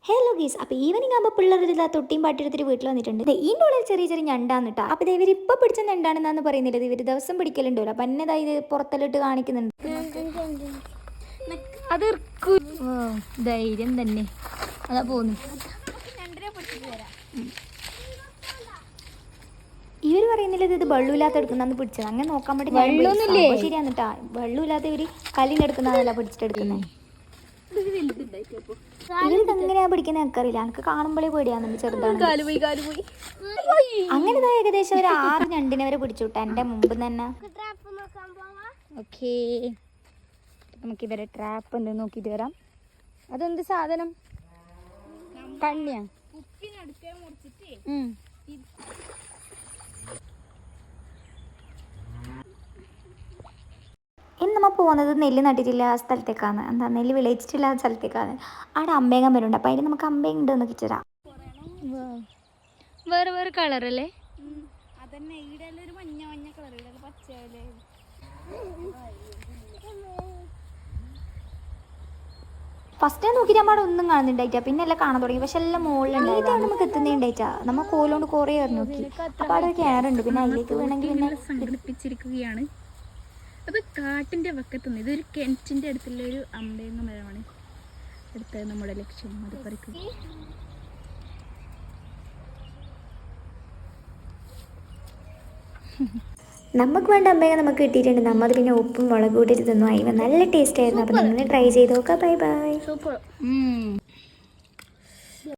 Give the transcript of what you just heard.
Hello ഗീസ്, അപ്പോൾ evening ആകുമ്പോൾ പിള്ളേർ ഇതാ തൊട്ടിയും പാട്ടെടുത്തിട്ട് വീട്ടിൽ വന്നിട്ടുണ്ട്. ഇതിൻ്റെ ഉള്ളിൽ ചെറിയ ചെറിയ ഞണ്ടാന്ന് കേട്ടോ. അപ്പോൾ ഇവർ ഇപ്പോൾ പിടിച്ച ഞണ്ടാണെന്നാന്ന് പറയുന്നില്ല, ഇവർ ദിവസം പിടിക്കലുണ്ടല്ലോ. അപ്പം എന്നെ ഇത് പുറത്തെല്ലിട്ട് കാണിക്കുന്നുണ്ട്. അത് ധൈര്യം തന്നെ അതാ പോന്നു. ഇവർ പറയുന്നില്ല ഇത് വെള്ളമില്ലാത്ത എടുക്കുന്നതെന്ന് പിടിച്ചത്. അങ്ങനെ നോക്കാൻ വേണ്ടി വെള്ളമൊന്നുമില്ലേ? ശരിയാന്ന് കേട്ടാ, വെള്ളമില്ലാത്ത ഇവർ കല്ലിനെടുക്കുന്നതല്ല പിടിച്ചിട്ടെടുക്കുന്നത്. ഇവർക്ക് എങ്ങനെയാ പിടിക്കുന്ന എനിക്കറിയില്ല. എനിക്ക് കാണുമ്പോഴേ പേടിയാന്നുണ്ട് ചെറുതാണ്. അങ്ങനെ ഏകദേശം ഒരു 6 ഞണ്ടിനെ വരെ പിടിച്ചു വിട്ടു എൻ്റെ മുമ്പ് തന്നെ. ഓക്കേ, നമുക്ക് ഇവരെ ട്രാപ്പ് എന്ത് നോക്കിയിട്ട് വരാം. അതെന്ത് സാധനം? കണ്ണിയാ? ഇന്ന് നമ്മൾ പോകുന്നത് നെല്ല് നട്ടിട്ടില്ല സ്ഥലത്തേക്കാണ്. എന്താ, നെല്ല് വിളയിച്ചിട്ടില്ല സ്ഥലത്തേക്കാണ്. അവിടെ അമ്പേങ്ങ വരുന്നുണ്ട്. അപ്പം അതിന് നമുക്ക് അമ്പേങ്ങ ഉണ്ട് നോക്കി തരാം. വേറെ വേറെ കളറല്ലേ? ഫസ്റ്റ് നോക്കിയിട്ട് നമ്മൾ ഒന്നും കാണുന്നുണ്ടായിട്ടാ, പിന്നെ എല്ലാം കാണാൻ തുടങ്ങി. പക്ഷെ എല്ലാം മുകളിലുണ്ടായതാണ്. നമുക്ക് എത്തുന്നുണ്ടായിട്ടാ. നമ്മൾ കോലോണ്ട് കുറേ നോക്കി. അപ്പോൾ അവിടെ ഒരു ക്യാറുണ്ട്. പിന്നെ അതിലേക്ക് വേണമെങ്കിൽ പിന്നെ സംഘടിപ്പിച്ചിരിക്കുകയാണ്. അത് കാട്ടിൻ്റെ വക്കത്തുനിന്ന്, ഇതൊരു കിണറ്റിൻ്റെ അടുത്തുള്ള ഒരു അമ്പേങ്ങ മരമാണ്. അടുത്തത് നമ്മുടെ ലക്ഷ്യം. അത് പറിക്കുക. നമുക്ക് വേണ്ട അമ്പേങ്ങ നമുക്ക് കിട്ടിയിട്ടുണ്ട്. നമ്മൾ പിന്നെ ഉപ്പും മുളക് കൂട്ടിയിട്ട് തിന്നു. അതിന് നല്ല ടേസ്റ്റ് ആയിരുന്നു. അപ്പം നിങ്ങൾ ട്രൈ ചെയ്ത് നോക്കാം. Bye bye. സൂപ്പർ.